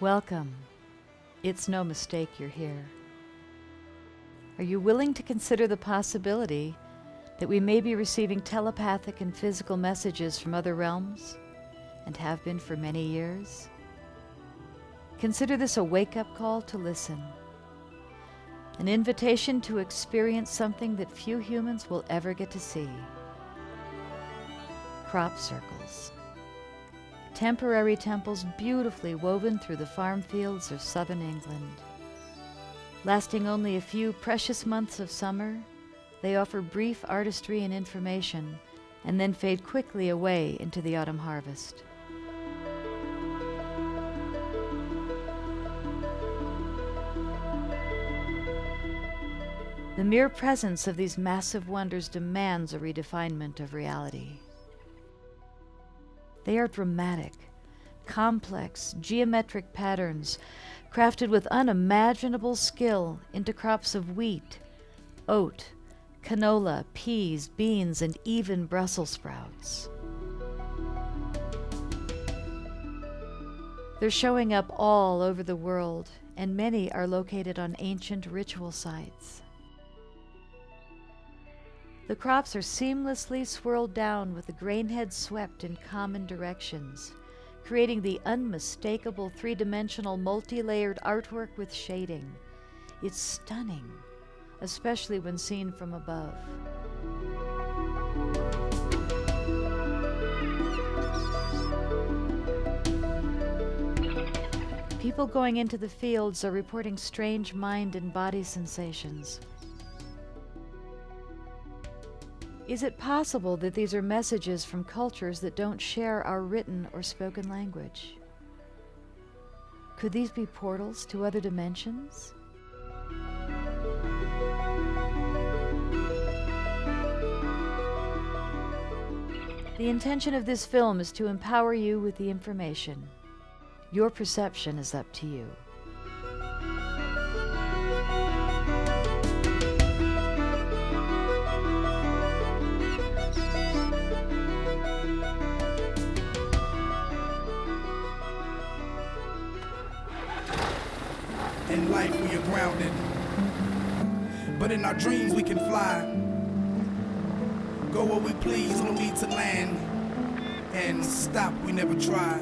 Welcome. It's no mistake you're here. Are you willing to consider the possibility that we may be receiving telepathic and physical messages from other realms, and have been for many years? Consider this a wake-up call to listen, an invitation to experience something that few humans will ever get to see. Crop circles. Temporary temples beautifully woven through the farm fields of southern England. Lasting only a few precious months of summer, they offer brief artistry and information, and then fade quickly away into the autumn harvest. The mere presence of these massive wonders demands a redefinement of reality. They are dramatic, complex, geometric patterns crafted with unimaginable skill into crops of wheat, oat, canola, peas, beans, and even Brussels sprouts. They're showing up all over the world, and many are located on ancient ritual sites. The crops are seamlessly swirled down with the grain heads swept in common directions, creating the unmistakable three-dimensional multi-layered artwork with shading. It's stunning, especially when seen from above. People going into the fields are reporting strange mind and body sensations. Is it possible that these are messages from cultures that don't share our written or spoken language? Could these be portals to other dimensions? The intention of this film is to empower you with the information. Your perception is up to you. In life we are grounded, but in our dreams we can fly. Go where we please, no need to land, and stop, we never try.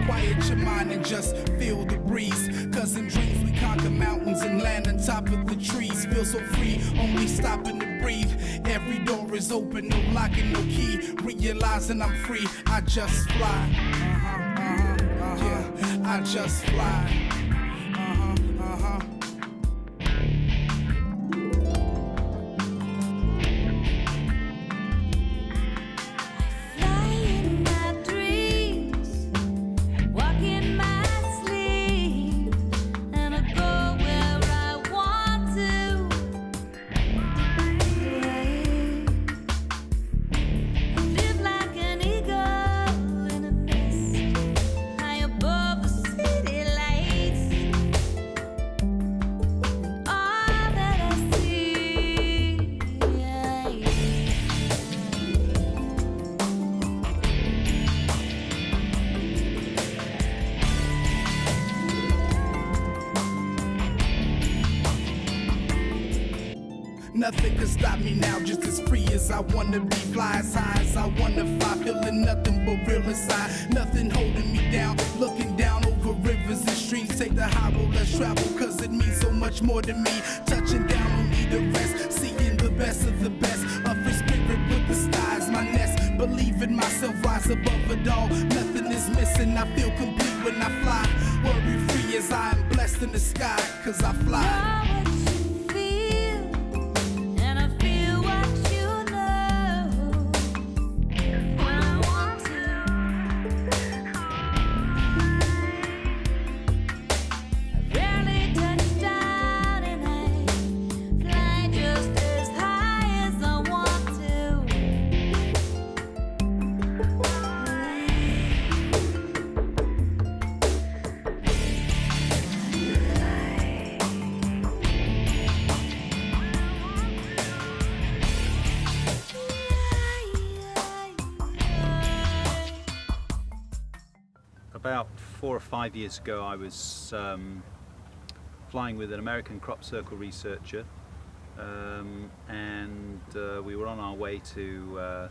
Quiet your mind and just feel the breeze, cause in dreams we conquer mountains and land on top of the trees. Feel so free, only stopping to breathe. Every door is open, no lock and no key. Realizing I'm free, I just fly. Yeah, I just fly. Nothing can stop me now, just as free as I wanna be. Fly as high as I wanna fly, feeling nothing but real inside. Nothing holding me down, looking down over rivers and streams. Take the high road, let's travel, cause it means so much more to me. Touching down on me to rest, seeing the best of the best. A free spirit with the stars, my nest. Believe in myself, rise above it all. Nothing is missing, I feel complete when I fly. Worry free as I am blessed in the sky, cause I fly. about 4 or 5 years ago, I was flying with an American crop circle researcher, and we were on our way to a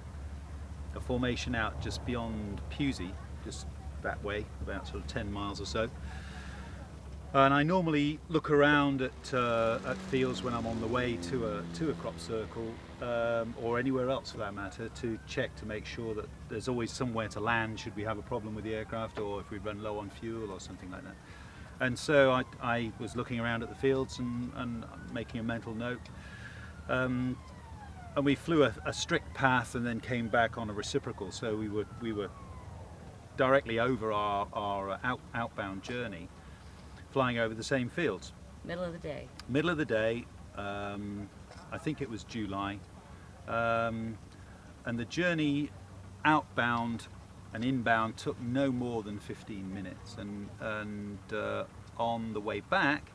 formation out just beyond Pusey, just that way, about sort of 10 miles or so. And I normally look around at fields when I'm on the way to a crop circle, or anywhere else for that matter, to check to make sure that there's always somewhere to land should we have a problem with the aircraft, or if we run low on fuel or something like that. And so I was looking around at the fields and making a mental note. And we flew a strict path and then came back on a reciprocal, so we were directly over our outbound journey, flying over the same fields. Middle of the day. Middle of the day, I think it was July, and the journey outbound and inbound took no more than 15 minutes, and on the way back,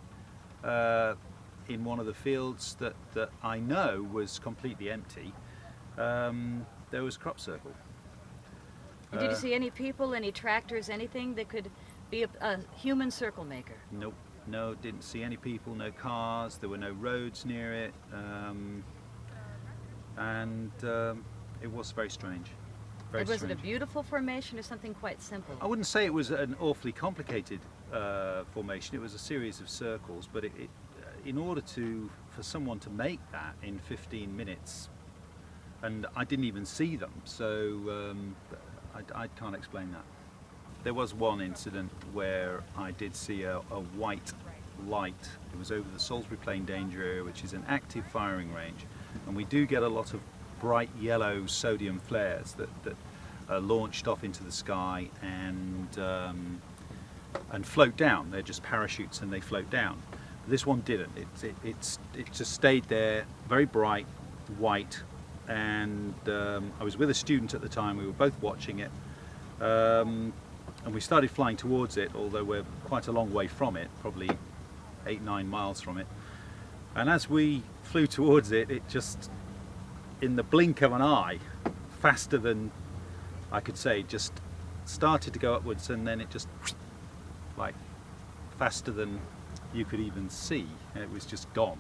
in one of the fields that I know was completely empty, there was crop circle. And did you see any people, any tractors, anything that could be a human circle maker? Nope, no, didn't see any people, no cars, there were no roads near it, and it was very strange. Was it a beautiful formation or something quite simple? I wouldn't say it was an awfully complicated formation. It was a series of circles, but in order for someone to make that in 15 minutes, and I didn't even see them, so I can't explain that. There was one incident where I did see a white light. It was over the Salisbury Plain Danger Area, which is an active firing range, and we do get a lot of bright yellow sodium flares that are launched off into the sky and float down. They're just parachutes and they float down. But this one didn't. It just stayed there, very bright, white, and I was with a student at the time. We were both watching it, and we started flying towards it, although we're quite a long way from it, probably 8-9 miles from it. And as we flew towards it, it just, in the blink of an eye, faster than I could say, just started to go upwards, and then it just, like, faster than you could even see, and it was just gone.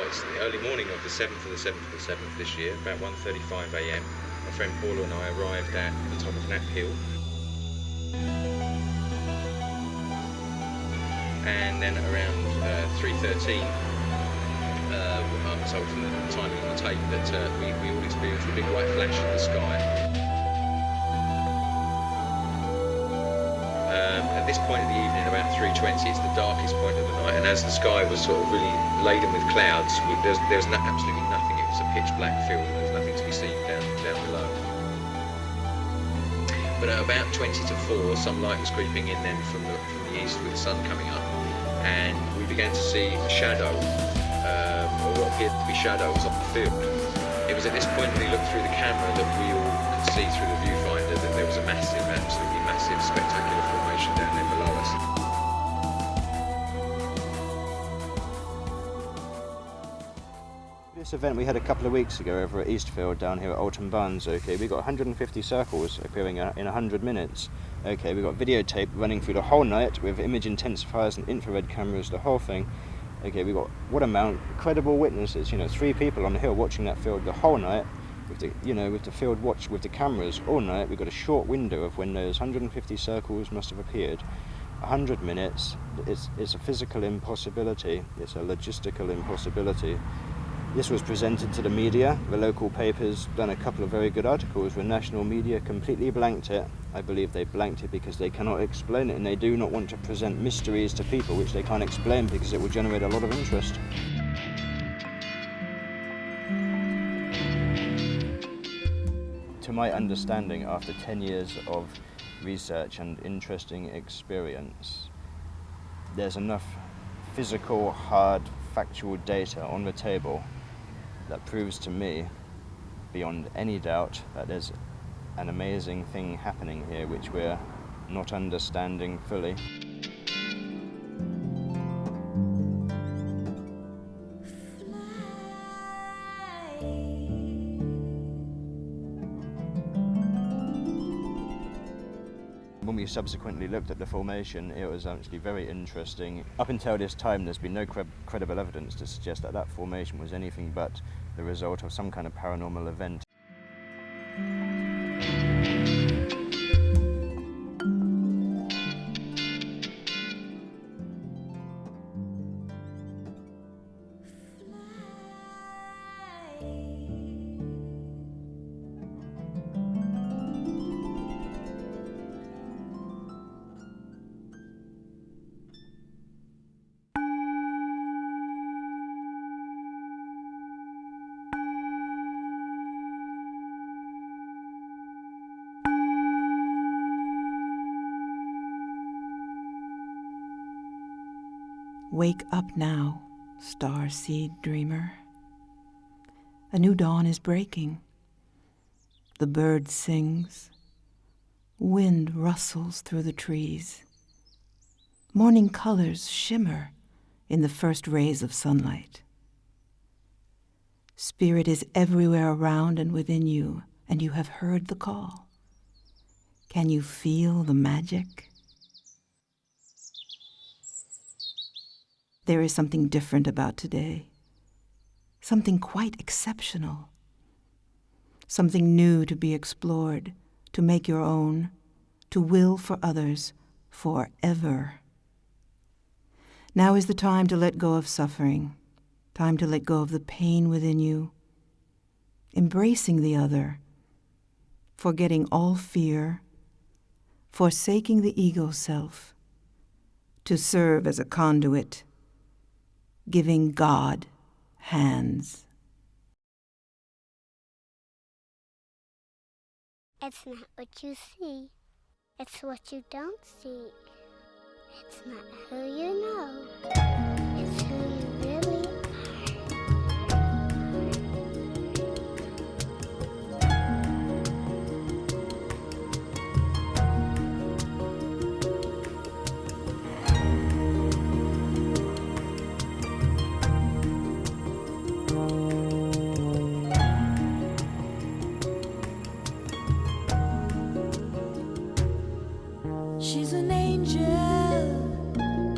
It's the early morning of the 7th of the 7th of the 7th this year, about 1:35 a.m. My friend Paula and I arrived at the top of Knapp Hill. And then around 3:13, I'm told from the timing on the tape that we all experienced a big white flash in the sky. At this point of the evening, about 3:20, it's the darkest point of the night, and as the sky was sort of really laden with clouds, there's absolutely nothing. It was a pitch black field, and there was nothing to be seen down below. But at about 20 to 4, some light was creeping in then from the east with the sun coming up, and we began to see a shadow, or what appeared to be shadows on the field. It was at this point when we looked through the camera that we all could see through the viewfinder that there was a massive, absolutely massive, spectacular formation down there below us. This event we had a couple of weeks ago over at Eastfield down here at Alton Barnes, okay, we got 150 circles appearing in 100 minutes. Okay, we got videotape running through the whole night with image intensifiers and infrared cameras, the whole thing. Okay, we got what amount, credible witnesses, 3 people on the hill watching that field the whole night, with the field watch with the cameras all night. We got a short window of when those 150 circles must have appeared. 100 minutes, it's a physical impossibility, it's a logistical impossibility. This was presented to the media. The local papers done a couple of very good articles. The national media completely blanked it. I believe they blanked it because they cannot explain it, and they do not want to present mysteries to people which they can't explain because it will generate a lot of interest. To my understanding, after 10 years of research and interesting experience, there's enough physical, hard, factual data on the table that proves to me, beyond any doubt, that there's an amazing thing happening here which we're not understanding fully. When we subsequently looked at the formation, it was actually very interesting. Up until this time, there's been no credible evidence to suggest that that formation was anything but the result of some kind of paranormal event. Wake up now, star-seed dreamer. A new dawn is breaking. The bird sings. Wind rustles through the trees. Morning colors shimmer in the first rays of sunlight. Spirit is everywhere around and within you, and you have heard the call. Can you feel the magic? There is something different about today, something quite exceptional, something new to be explored, to make your own, to will for others forever. Now is the time to let go of suffering, time to let go of the pain within you, embracing the other, forgetting all fear, forsaking the ego self, to serve as a conduit, giving God hands. It's not what you see, it's what you don't see. It's not who you know, it's who you really are. She's an angel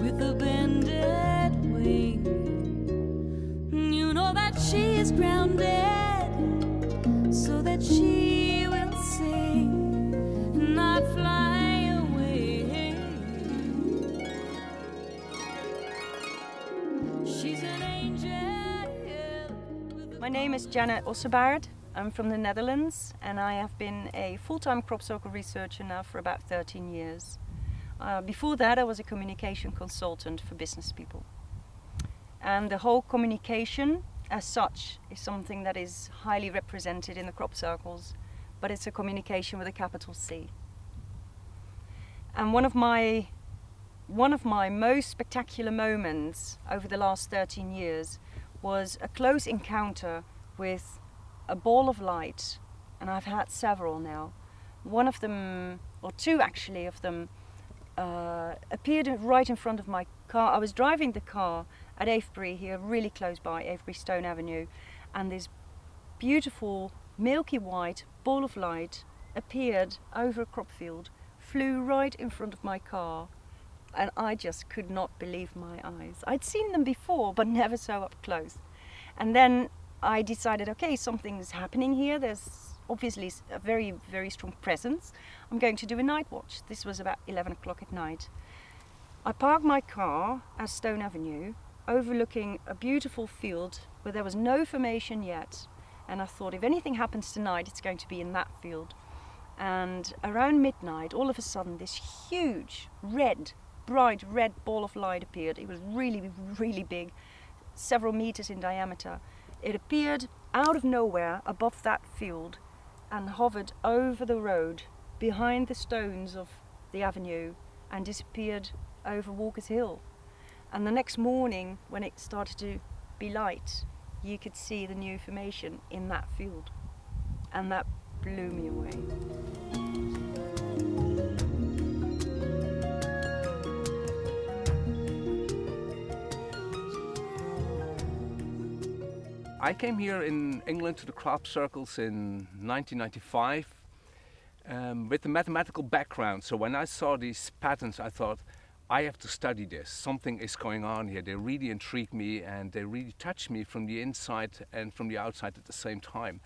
with a bended wing. You know that she is grounded so that she will sing, not fly away. She's an angel. My name is Janet Ossebaard. I'm from the Netherlands, and I have been a full-time crop circle researcher now for about 13 years. Before that, I was a communication consultant for business people. And the whole communication as such is something that is highly represented in the crop circles, but it's a communication with a capital C. And one of my most spectacular moments over the last 13 years was a close encounter with a ball of light, and I've had several now. One of them, or two actually of them, appeared right in front of my car. I was driving the car at Avebury here, really close by, Avebury Stone Avenue, and this beautiful milky white ball of light appeared over a crop field, flew right in front of my car, and I just could not believe my eyes. I'd seen them before, but never so up close. And then I decided, okay, something's happening here. There's obviously a very, very strong presence. I'm going to do a night watch. This was about 11 o'clock at night. I parked my car at Stone Avenue overlooking a beautiful field where there was no formation yet. And I thought, if anything happens tonight, it's going to be in that field. And around midnight, all of a sudden, this huge red, bright red ball of light appeared. It was really, really big, several meters in diameter. It appeared out of nowhere above that field and hovered over the road behind the stones of the avenue and disappeared over Walker's Hill. And the next morning, when it started to be light, you could see the new formation in that field. And that blew me away. I came here in England to the crop circles in 1995 with a mathematical background. So when I saw these patterns, I thought, I have to study this. Something is going on here. They really intrigue me and they really touch me from the inside and from the outside at the same time.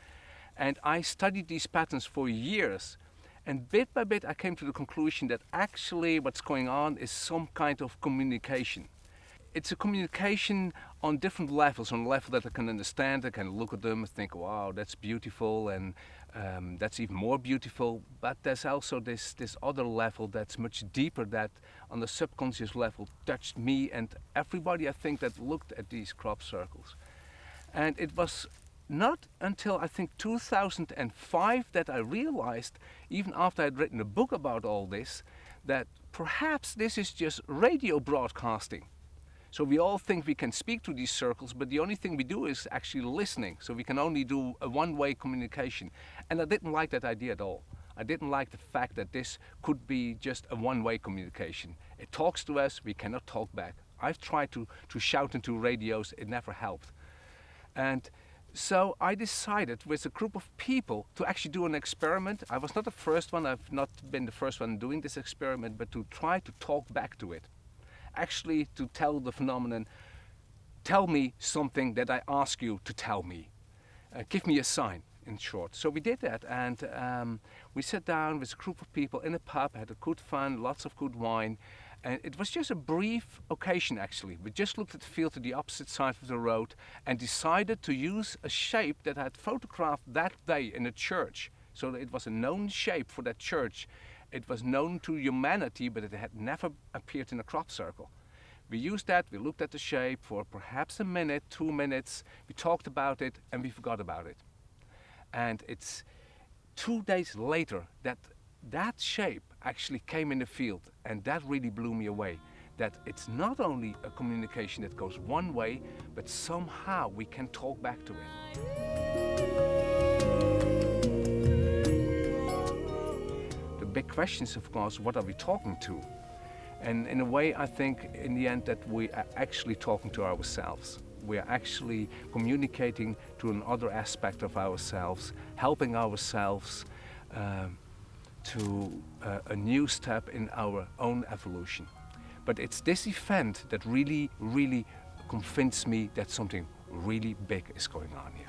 And I studied these patterns for years. And bit by bit, I came to the conclusion that actually what's going on is some kind of communication. It's a communication on different levels, on a level that I can understand. I can look at them and think, wow, that's beautiful, and that's even more beautiful. But there's also this other level that's much deeper, that on the subconscious level touched me and everybody, I think, that looked at these crop circles. And it was not until I think 2005 that I realized, even after I'd written a book about all this, that perhaps this is just radio broadcasting. So we all think we can speak to these circles, but the only thing we do is actually listening. So we can only do a one-way communication. And I didn't like that idea at all. I didn't like the fact that this could be just a one-way communication. It talks to us, we cannot talk back. I've tried to shout into radios, it never helped. And so I decided with a group of people to actually do an experiment. I was not the first one, I've not been the first one doing this experiment, but to try to talk back to it. Actually to tell the phenomenon, tell me something that I ask you to tell me. Give me a sign, in short. So we did that, and we sat down with a group of people in a pub, had a good fun, lots of good wine, and it was just a brief occasion actually. We just looked at the field to the opposite side of the road and decided to use a shape that I had photographed that day in a church. So that it was a known shape for that church. It was known to humanity, but it had never appeared in a crop circle. We used that, we looked at the shape for perhaps a minute, 2 minutes, we talked about it, and we forgot about it. And it's 2 days later that that shape actually came in the field, and that really blew me away. That it's not only a communication that goes one way, but somehow we can talk back to it. Big questions, of course, what are we talking to? And in a way, I think in the end that we are actually talking to ourselves. We are actually communicating to another aspect of ourselves, helping ourselves to a new step in our own evolution. But it's this event that really, really convinced me that something really big is going on here.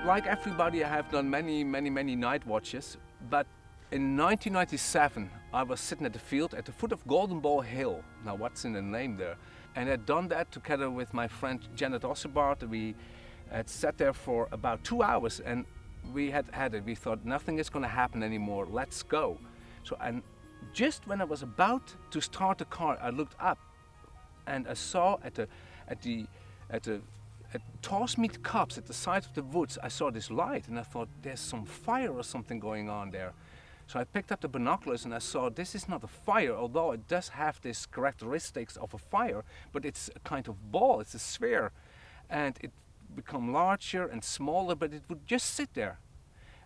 Like everybody, I have done many night watches, but in 1997 I was sitting at the field at the foot of Golden Ball Hill. Now what's in the name there? And I'd done that together with my friend Janet Ossebart. We had sat there for about 2 hours and we had it. We thought nothing is going to happen anymore, let's go. So, and just when I was about to start the car, I looked up and I saw at Toss Meat Copse at the side of the woods, I saw this light and I thought there's some fire or something going on there. So I picked up the binoculars and I saw this is not a fire, although it does have these characteristics of a fire, but it's a kind of ball, it's a sphere. And it become larger and smaller, but it would just sit there.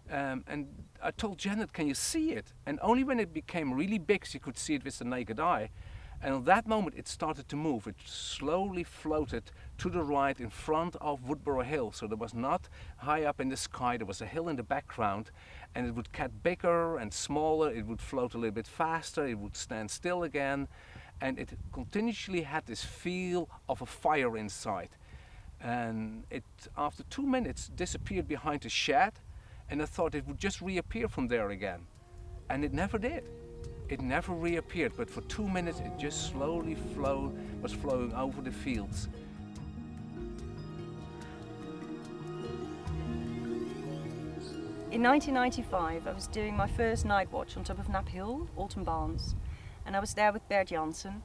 And I told Janet, can you see it? And only when it became really big, she could see it with the naked eye. And at that moment it started to move. It slowly floated to the right in front of Woodborough Hill. So there was not high up in the sky, there was a hill in the background, and it would get bigger and smaller, it would float a little bit faster, it would stand still again, and it continuously had this feel of a fire inside. And it, after 2 minutes, disappeared behind a shed, and I thought it would just reappear from there again. And it never did. It never reappeared, but for 2 minutes it just slowly was flowing over the fields. In 1995, I was doing my first night watch on top of Knapp Hill, Alton Barnes, and I was there with Bert Janssen,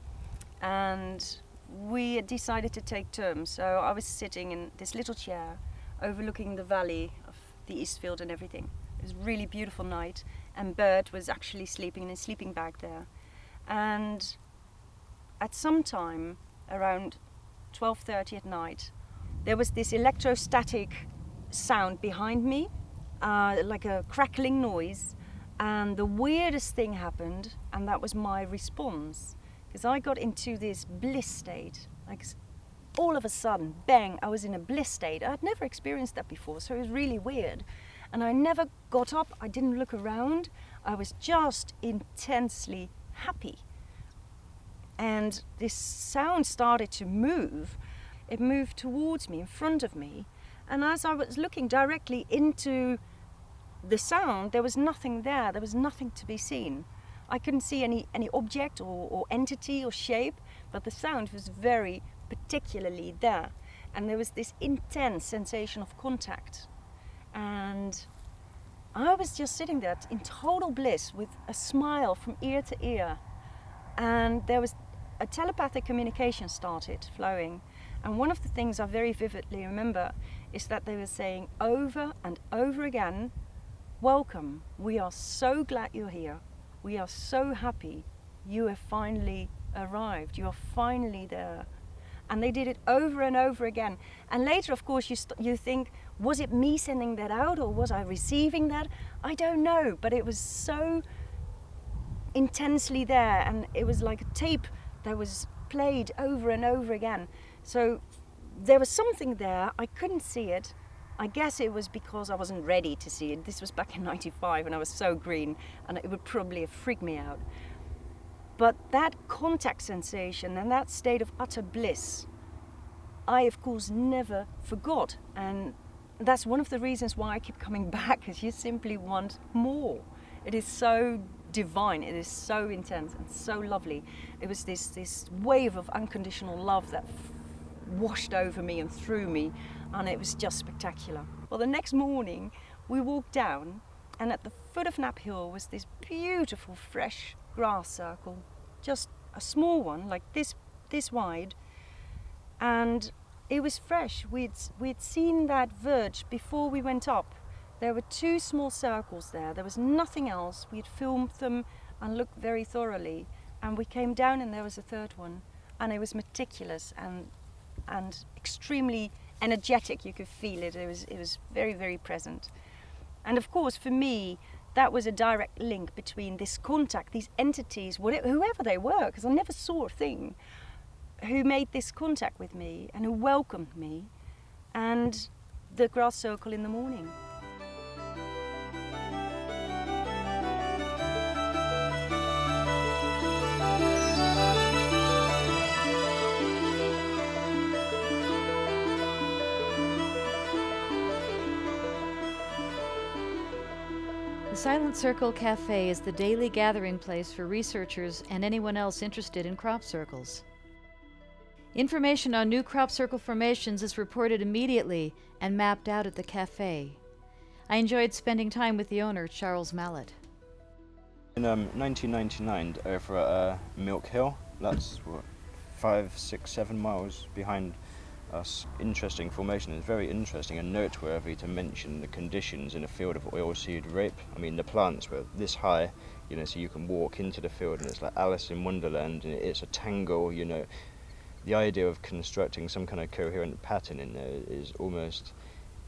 and we had decided to take turns. So I was sitting in this little chair overlooking the valley of the Eastfield and everything. It was a really beautiful night, and Bert was actually sleeping in his sleeping bag there. And at some time, around 12:30 at night, there was this electrostatic sound behind me, like a crackling noise, and the weirdest thing happened, and that was my response, because I got into this bliss state, like all of a sudden, bang, I was in a bliss state. I'd never experienced that before, so it was really weird. And I never got up, I didn't look around, I was just intensely happy. And this sound started to move. It moved towards me, in front of me, and as I was looking directly into the sound, there was nothing there, there was nothing to be seen. I couldn't see any object or entity or shape, but the sound was very particularly there. And there was this intense sensation of contact. And I was just sitting there in total bliss with a smile from ear to ear. And there was a telepathic communication started flowing. And one of the things I very vividly remember is that they were saying over and over again, "Welcome, we are so glad you're here. We are so happy you have finally arrived. You are finally there." And they did it over and over again. And later, of course, you think, was it me sending that out or was I receiving that? I don't know, but it was so intensely there, and it was like a tape that was played over and over again. So there was something there, I couldn't see it. I guess it was because I wasn't ready to see it. This was back in '95 and I was so green, and it would probably have freaked me out. But that contact sensation and that state of utter bliss, I of course never forgot. And that's one of the reasons why I keep coming back, because you simply want more. It is so divine, it is so intense and so lovely. It was this wave of unconditional love that washed over me and through me, and it was just spectacular. Well, the next morning we walked down, and at the foot of Knapp Hill was this beautiful fresh grass circle, just a small one like this wide, and it was fresh. We'd seen that verge before we went up. There were 2 small circles there. There was nothing else. We'd filmed them and looked very thoroughly, and we came down and there was a 3rd one, and it was meticulous and extremely energetic. You could feel it. It was very, very present. And of course, for me, that was a direct link between this contact, these entities, whoever they were, because I never saw a thing, who made this contact with me and who welcomed me, and the grass circle in the morning. The Silent Circle Cafe is the daily gathering place for researchers and anyone else interested in crop circles. Information on new crop circle formations is reported immediately and mapped out at the cafe. I enjoyed spending time with the owner, Charles Mallet. In 1999, over at Milk Hill, that's what, 5, 6, 7 miles behind us. Interesting formation. It's very interesting and noteworthy to mention the conditions in a field of oilseed rape. I mean, the plants were this high, you know, so you can walk into the field and it's like Alice in Wonderland, and it's a tangle, you know. The idea of constructing some kind of coherent pattern in there is almost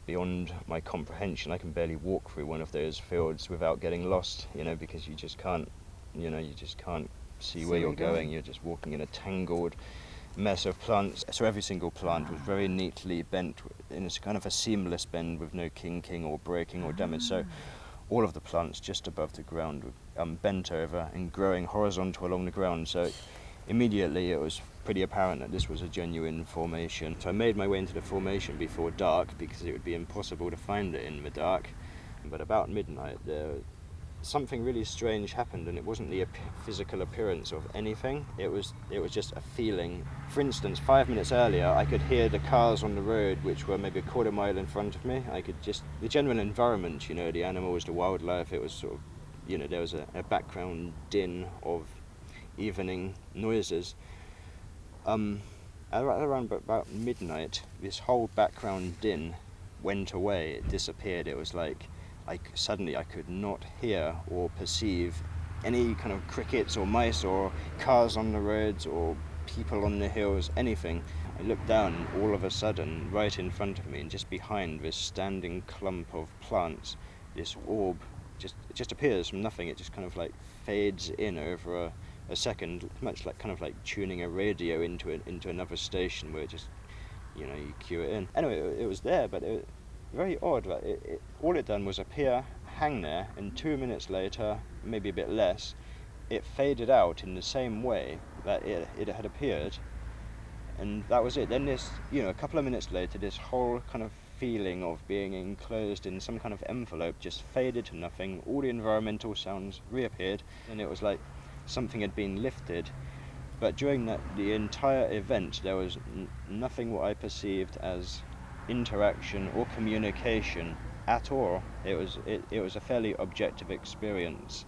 beyond my comprehension. I can barely walk through one of those fields without getting lost, you know, because you just can't, you know, you just can't see where you're going. You're just walking in a tangled mess of plants. So every single plant was very neatly bent in a kind of a seamless bend with no kinking or breaking or damage. So all of the plants just above the ground were bent over and growing horizontal along the ground. So immediately it was pretty apparent that this was a genuine formation. So I made my way into the formation before dark because it would be impossible to find it in the dark. But about midnight there something really strange happened, and it wasn't the physical appearance of anything. It was just a feeling. For instance, 5 minutes earlier, I could hear the cars on the road, which were maybe a quarter mile in front of me. I could just, the general environment, you know, the animals, the wildlife, it was sort of, you know, there was a background din of evening noises. Around about midnight, this whole background din went away, it disappeared. It was like, suddenly I could not hear or perceive any kind of crickets or mice or cars on the roads or people on the hills, anything. I looked down, and all of a sudden, right in front of me and just behind this standing clump of plants, this orb just appears from nothing. It just kind of like fades in over a second, much like kind of like tuning a radio into another station where it just, you know, you cue it in. Anyway, it was there, but it very odd that all it done was appear, hang there, and 2 minutes later, maybe a bit less, it faded out in the same way that it had appeared, and that was it. Then this, you know, a couple of minutes later, this whole kind of feeling of being enclosed in some kind of envelope just faded to nothing. All the environmental sounds reappeared, and it was like something had been lifted. But during the entire event, there was nothing what I perceived as interaction or communication at all. It was a fairly objective experience.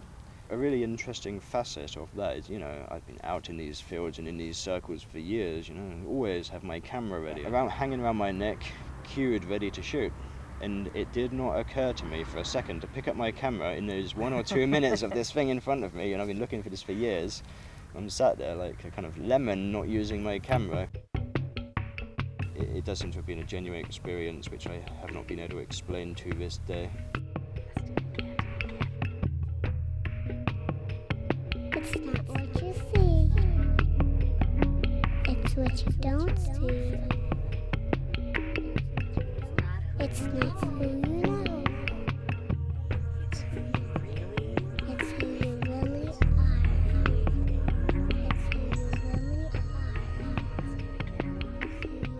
A really interesting facet of that is, you know, I've been out in these fields and in these circles for years, you know, and always have my camera ready, hanging around my neck, cued, ready to shoot. And it did not occur to me for a second to pick up my camera in those 1 or 2 minutes of this thing in front of me, and I've been looking for this for years. I'm sat there like a kind of lemon not using my camera. It does seem to have been a genuine experience which I have not been able to explain to this day. It's not what you see, it's what you don't see. It's not who you know, it's who you really are. It's who you really are. It's who you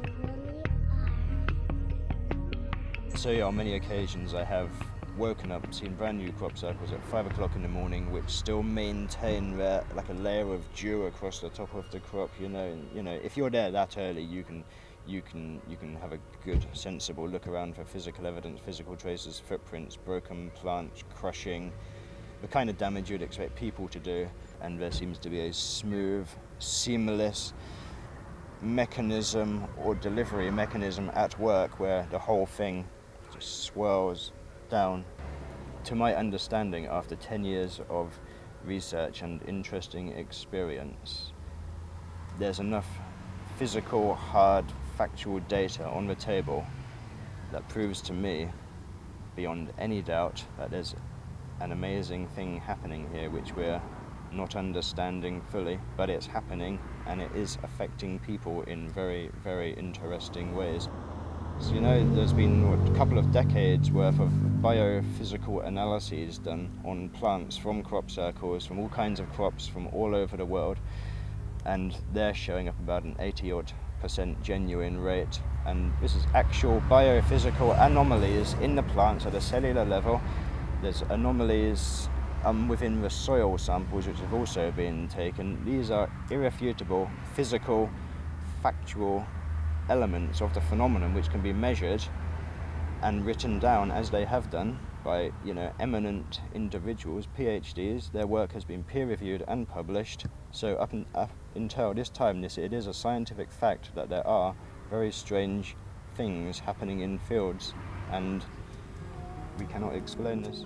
really are. So yeah, on many occasions I have woken up, seen brand new crop circles at 5 o'clock in the morning, which still maintain their, like a layer of dew across the top of the crop. You know, and, you know, if you're there that early, you can have a good, sensible look around for physical evidence, physical traces, footprints, broken plants, crushing, the kind of damage you'd expect people to do. And there seems to be a smooth, seamless mechanism or delivery mechanism at work where the whole thing just swirls down. To my understanding, after 10 years of research and interesting experience, there's enough physical, hard, factual data on the table that proves to me, beyond any doubt, that there's an amazing thing happening here which we're not understanding fully, but it's happening, and it is affecting people in very, very interesting ways. So, you know, there's been a couple of decades worth of biophysical analyses done on plants from crop circles, from all kinds of crops from all over the world, and they're showing up about an 80-odd% genuine rate. And this is actual biophysical anomalies in the plants at a cellular level. There's anomalies within the soil samples which have also been taken. These are irrefutable, physical, factual elements of the phenomenon which can be measured and written down, as they have done, by, you know, eminent individuals, PhDs. Their work has been peer-reviewed and published. So up until this time, it is a scientific fact that there are very strange things happening in fields, and we cannot explain this.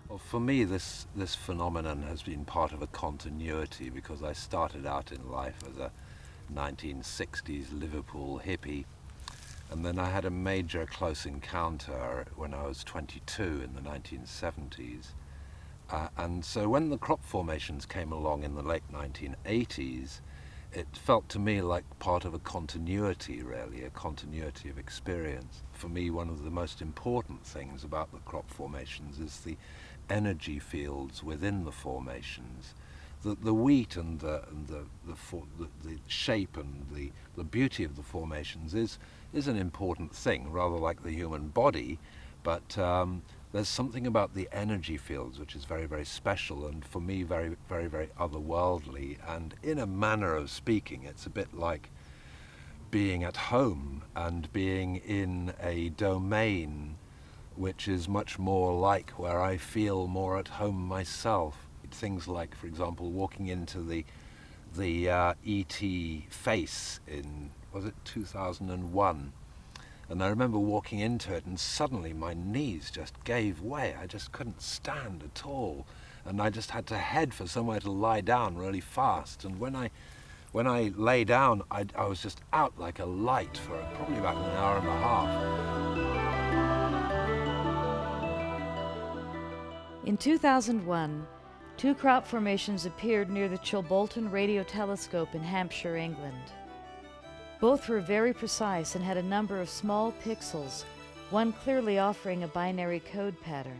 Well, for me, this phenomenon has been part of a continuity, because I started out in life as a 1960s Liverpool hippie, and then I had a major close encounter when I was 22 in the 1970s. And so when the crop formations came along in the late 1980s, it felt to me like part of a continuity, really, a continuity of experience. For me, one of the most important things about the crop formations is the energy fields within the formations the wheat and the shape and the beauty of the formations is an important thing, rather like the human body, but there's something about the energy fields which is very, very special, and for me very, very, very otherworldly. And in a manner of speaking, it's a bit like being at home and being in a domain which is much more like where I feel more at home myself. Things like, for example, walking into the E.T. face in, was it 2001? And I remember walking into it and suddenly my knees just gave way. I just couldn't stand at all. And I just had to head for somewhere to lie down really fast. And when I lay down, I was just out like a light for probably about an hour and a half. In 2001, 2 crop formations appeared near the Chilbolton radio telescope in Hampshire, England. Both were very precise and had a number of small pixels, one clearly offering a binary code pattern.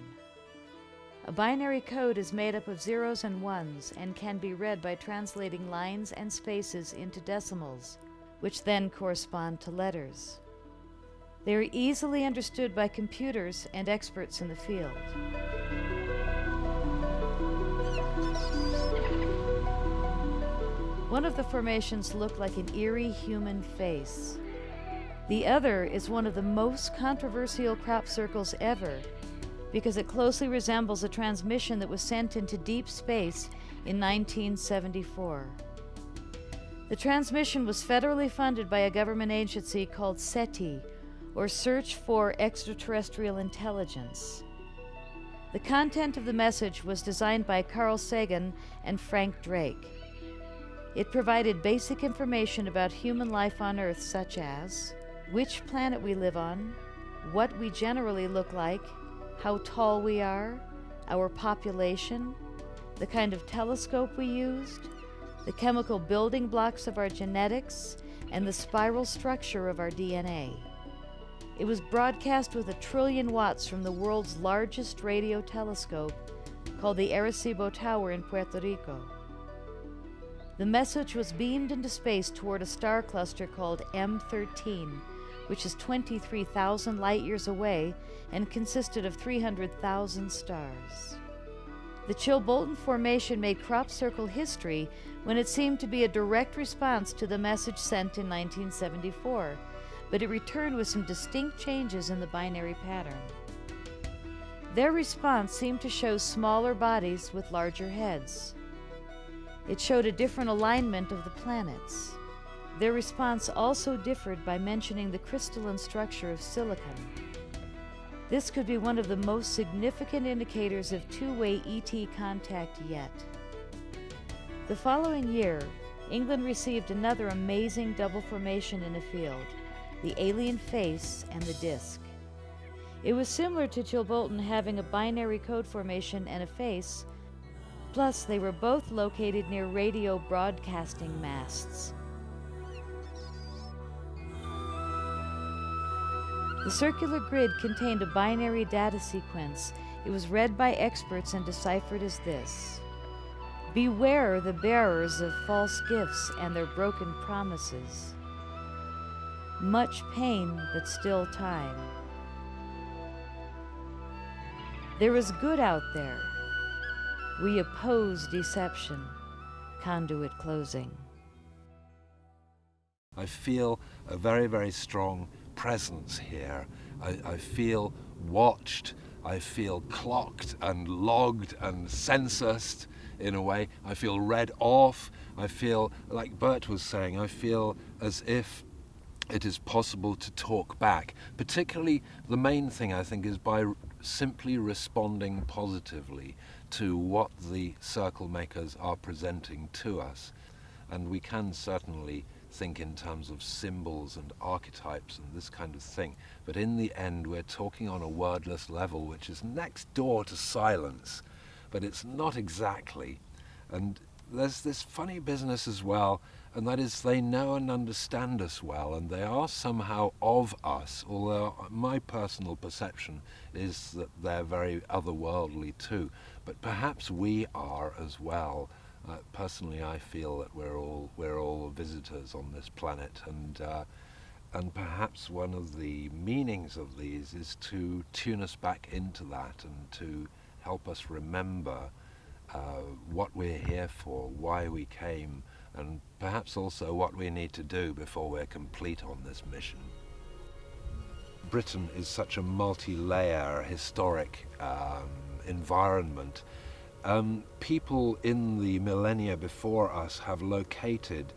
A binary code is made up of zeros and ones and can be read by translating lines and spaces into decimals, which then correspond to letters. They are easily understood by computers and experts in the field. One of the formations looked like an eerie human face. The other is one of the most controversial crop circles ever, because it closely resembles a transmission that was sent into deep space in 1974. The transmission was federally funded by a government agency called SETI, or Search for Extraterrestrial Intelligence. The content of the message was designed by Carl Sagan and Frank Drake. It provided basic information about human life on Earth, such as which planet we live on, what we generally look like, how tall we are, our population, the kind of telescope we used, the chemical building blocks of our genetics, and the spiral structure of our DNA. It was broadcast with 1 trillion watts from the world's largest radio telescope, called the Arecibo Tower in Puerto Rico. The message was beamed into space toward a star cluster called M13, which is 23,000 light-years away and consisted of 300,000 stars. The Chilbolton formation made crop circle history when it seemed to be a direct response to the message sent in 1974, but it returned with some distinct changes in the binary pattern. Their response seemed to show smaller bodies with larger heads. It showed a different alignment of the planets. Their response also differed by mentioning the crystalline structure of silicon. This could be one of the most significant indicators of two-way ET contact yet. The following year, England received another amazing double formation in a field, the alien face and the disk. It was similar to Chilbolton having a binary code formation and a face, plus they were both located near radio broadcasting masts. The circular grid contained a binary data sequence. It was read by experts and deciphered as this: beware the bearers of false gifts and their broken promises. Much pain, but still time. There is good out there. We oppose deception. Conduit closing. I feel a very, very strong presence here. I feel watched. I feel clocked and logged and censused in a way. I feel read off. I feel, like Bert was saying, I feel as if it is possible to talk back. Particularly, the main thing, I think, is by simply responding positively to what the circle makers are presenting to us. And we can certainly think in terms of symbols and archetypes and this kind of thing. But in the end, we're talking on a wordless level, which is next door to silence, but it's not exactly. And there's this funny business as well, and that is they know and understand us well, and they are somehow of us, although my personal perception is that they're very otherworldly too. But perhaps we are as well, Personally, I feel that we're all visitors on this planet, and perhaps one of the meanings of these is to tune us back into that and to help us remember what we're here for, why we came, and perhaps also what we need to do before we're complete on this mission. Britain is such a multi-layer historic environment. People in the millennia before us have located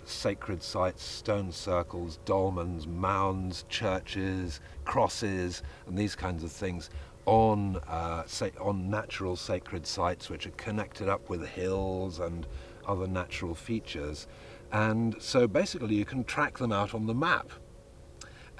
sacred sites, stone circles, dolmens, mounds, churches, crosses, and these kinds of things on natural sacred sites which are connected up with hills and other natural features. And so basically you can track them out on the map.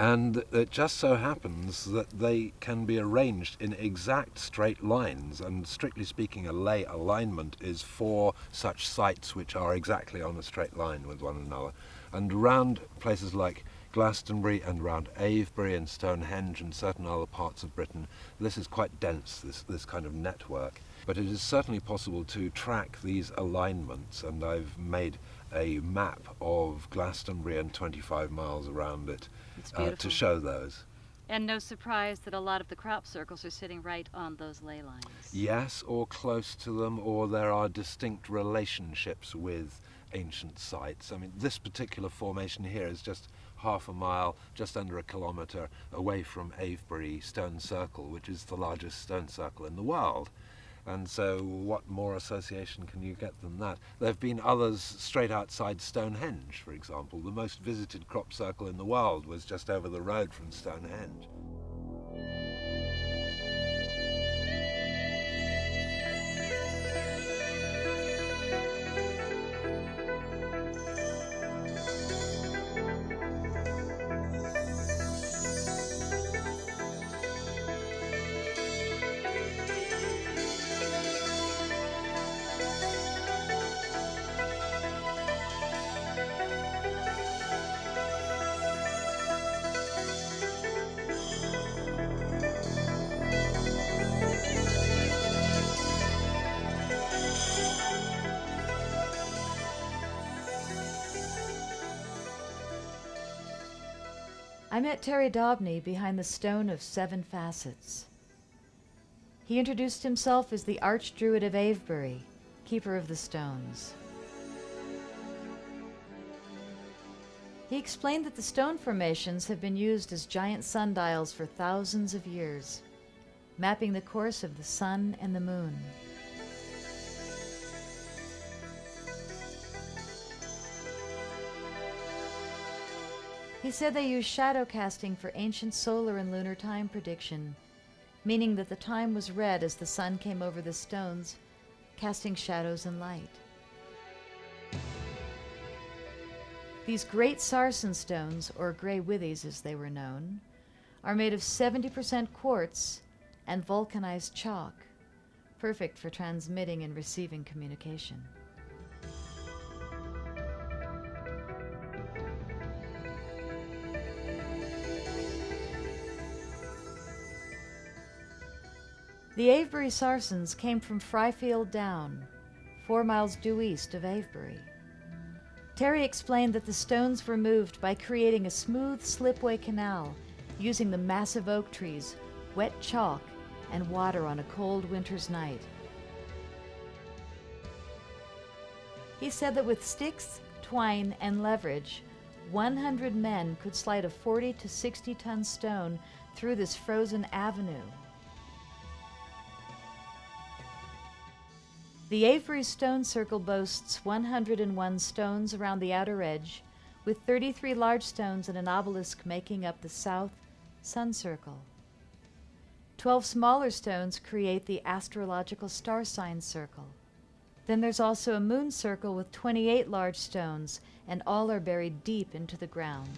And it just so happens that they can be arranged in exact straight lines, and strictly speaking a ley alignment is 4 such sites which are exactly on a straight line with one another. And around places like Glastonbury and around Avebury and Stonehenge and certain other parts of Britain, this is quite dense, this kind of network. But it is certainly possible to track these alignments, and I've made a map of Glastonbury and 25 miles around it to show those. And no surprise that a lot of the crop circles are sitting right on those ley lines. Yes, or close to them, or there are distinct relationships with ancient sites. I mean, this particular formation here is just half a mile, just under a kilometre away from Avebury Stone Circle, which is the largest stone circle in the world. And so what more association can you get than that? There have been others straight outside Stonehenge, for example. The most visited crop circle in the world was just over the road from Stonehenge. I met Terry Daubney behind the Stone of 7 Facets. He introduced himself as the Archdruid of Avebury, keeper of the stones. He explained that the stone formations have been used as giant sundials for thousands of years, mapping the course of the sun and the moon. He said they used shadow casting for ancient solar and lunar time prediction, meaning that the time was red as the sun came over the stones, casting shadows and light. These great sarsen stones, or grey withies as they were known, are made of 70% quartz and vulcanized chalk, perfect for transmitting and receiving communication. The Avebury Sarsens came from Fryfield Down, 4 miles due east of Avebury. Terry explained that the stones were moved by creating a smooth slipway canal using the massive oak trees, wet chalk, and water on a cold winter's night. He said that with sticks, twine, and leverage, 100 men could slide a 40 to 60 ton stone through this frozen avenue. The Avebury Stone Circle boasts 101 stones around the outer edge, with 33 large stones and an obelisk making up the south sun circle. 12 smaller stones create the astrological star sign circle. Then there's also a moon circle with 28 large stones, and all are buried deep into the ground.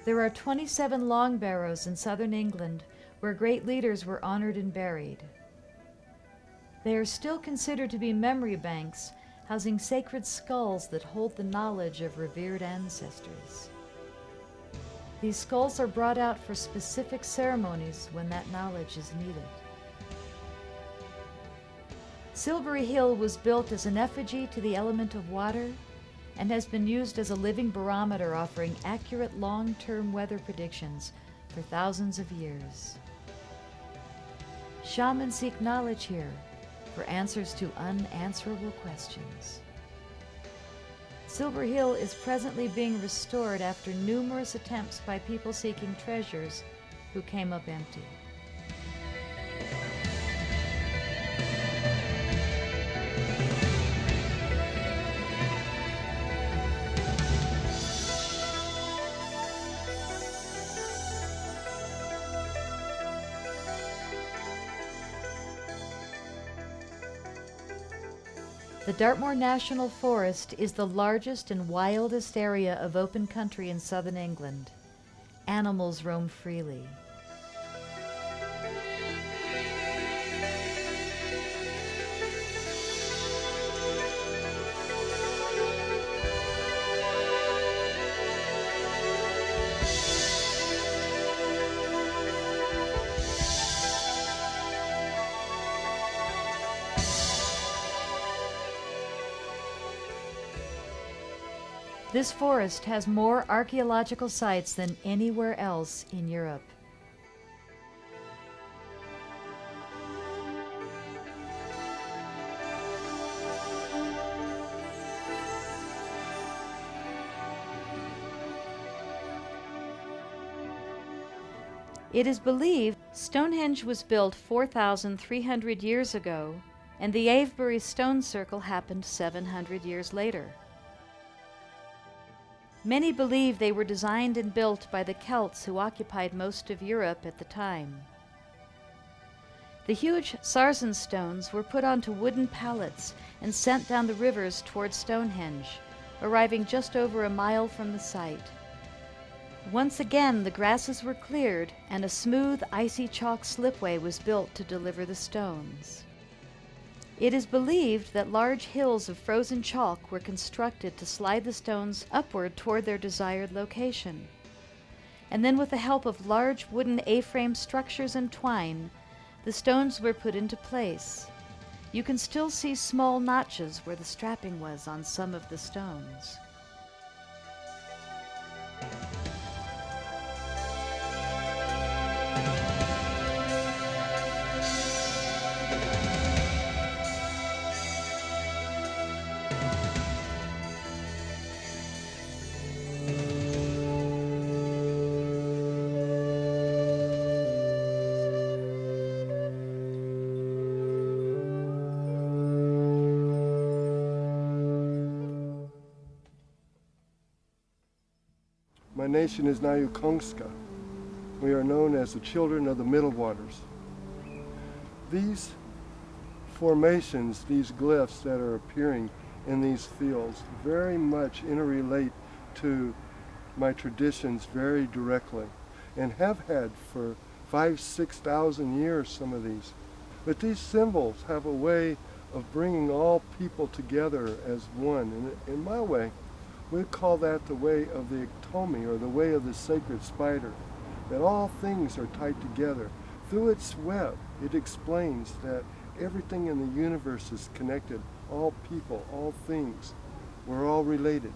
There are 27 long barrows in southern England where great leaders were honored and buried. They are still considered to be memory banks, housing sacred skulls that hold the knowledge of revered ancestors. These skulls are brought out for specific ceremonies when that knowledge is needed. Silbury Hill was built as an effigy to the element of water and has been used as a living barometer offering accurate long-term weather predictions for thousands of years. Shamans seek knowledge here for answers to unanswerable questions. Silver Hill is presently being restored after numerous attempts by people seeking treasures who came up empty. The Dartmoor National Forest is the largest and wildest area of open country in southern England. Animals roam freely. This forest has more archaeological sites than anywhere else in Europe. It is believed Stonehenge was built 4,300 years ago, and the Avebury Stone Circle happened 700 years later. Many believe they were designed and built by the Celts who occupied most of Europe at the time. The huge sarsen stones were put onto wooden pallets and sent down the rivers towards Stonehenge, arriving just over a mile from the site. Once again, the grasses were cleared and a smooth, icy chalk slipway was built to deliver the stones. It is believed that large hills of frozen chalk were constructed to slide the stones upward toward their desired location. And then with the help of large wooden A-frame structures and twine, the stones were put into place. You can still see small notches where the strapping was on some of the stones. My nation is Nayukongska. We are known as the children of the middle waters. These formations, these glyphs that are appearing in these fields very much interrelate to my traditions very directly and have had for 5,000-6,000 years, some of these. But these symbols have a way of bringing all people together as one. And in my way, we call that the way of the ectomy, or the way of the sacred spider, that all things are tied together. Through its web, it explains that everything in the universe is connected. All people, all things, we're all related.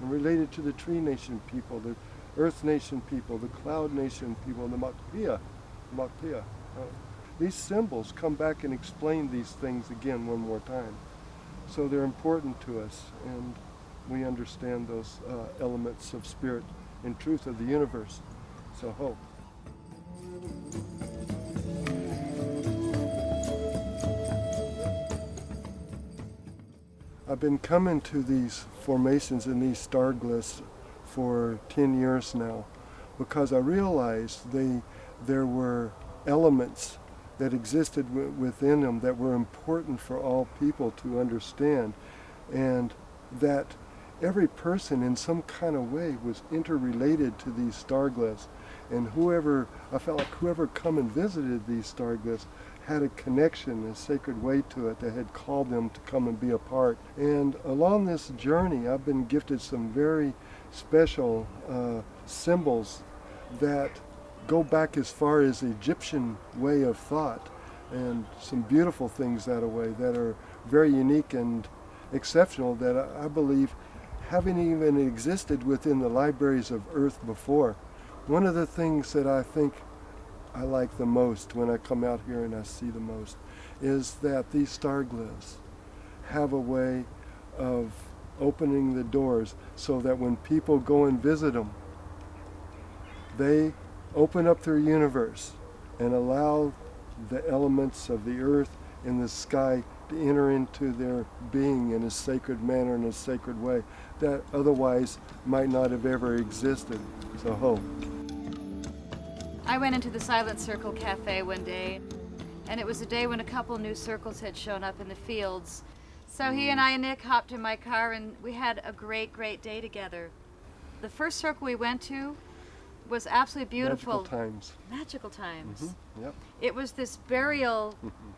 And related to the tree nation people, the earth nation people, the cloud nation people, the Makpia. These symbols come back and explain these things again one more time. So they're important to us, and we understand those elements of spirit and truth of the universe. So hope. I've been coming to these formations and these star glyphs for 10 years now because I realized there were elements that existed within them that were important for all people to understand, and that every person in some kind of way was interrelated to these star glyphs. And I felt like whoever come and visited these star glyphs had a connection, a sacred way to it that had called them to come and be a part. And along this journey, I've been gifted some very special symbols that go back as far as the Egyptian way of thought, and some beautiful things that way that are very unique and exceptional that I believe haven't even existed within the libraries of Earth before. One of the things that I think I like the most when I come out here and I see the most is that these star glyphs have a way of opening the doors so that when people go and visit them, they open up their universe and allow the elements of the earth and the sky to enter into their being in a sacred manner, in a sacred way that otherwise might not have ever existed. So ho. I went into the Silent Circle Cafe one day, and it was a day when a couple new circles had shown up in the fields. So he and I and Nick hopped in my car, and we had a great, great day together. The first circle we went to was absolutely beautiful. Magical times. Magical times. Mm-hmm. Yep. It was this burial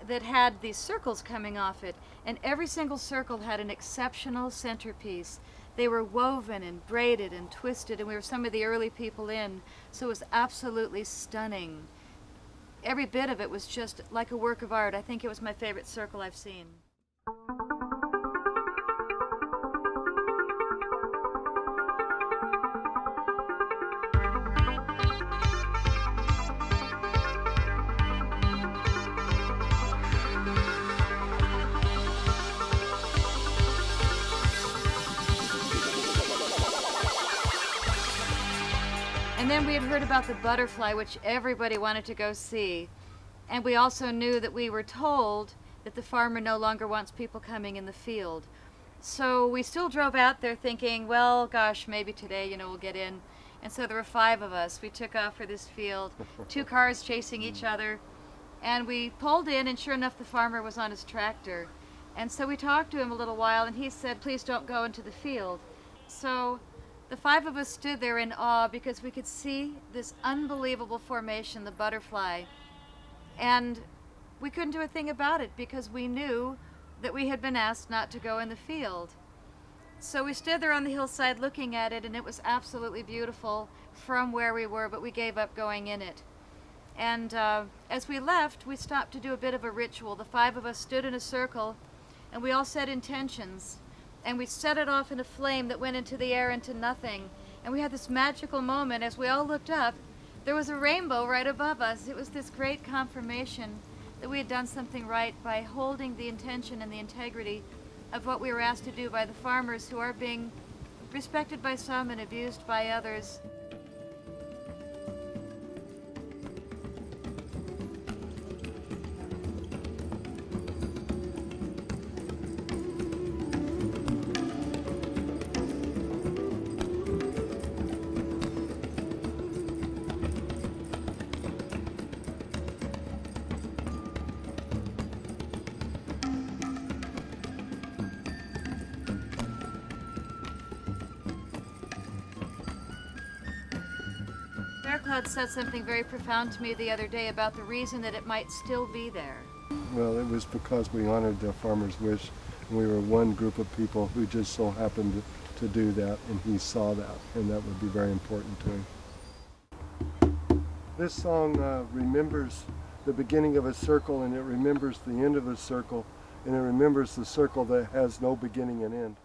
that had these circles coming off it, and every single circle had an exceptional centerpiece. They were woven and braided and twisted, and we were some of the early people in, so it was absolutely stunning. Every bit of it was just like a work of art. I think it was my favorite circle I've seen. And then we had heard about the butterfly, which everybody wanted to go see. And we also knew that we were told that the farmer no longer wants people coming in the field. So we still drove out there thinking, well, gosh, maybe today, we'll get in. And so there were 5 of us. We took off for this field, 2 cars chasing each other. And we pulled in, and sure enough, the farmer was on his tractor. And so we talked to him a little while, and he said, please don't go into the field. So the 5 of us stood there in awe because we could see this unbelievable formation, the butterfly. And we couldn't do a thing about it because we knew that we had been asked not to go in the field. So we stood there on the hillside looking at it, and it was absolutely beautiful from where we were, but we gave up going in it. And as we left, we stopped to do a bit of a ritual. The 5 of us stood in a circle, and we all said intentions. And we set it off in a flame that went into the air into nothing. And we had this magical moment as we all looked up. There was a rainbow right above us. It was this great confirmation that we had done something right by holding the intention and the integrity of what we were asked to do by the farmers, who are being respected by some and abused by others. Cloud said something very profound to me the other day about the reason that it might still be there. Well, it was because we honored the farmer's wish, and we were one group of people who just so happened to do that, and he saw that, and that would be very important to him. This song remembers the beginning of a circle, and it remembers the end of a circle, and it remembers the circle that has no beginning and end.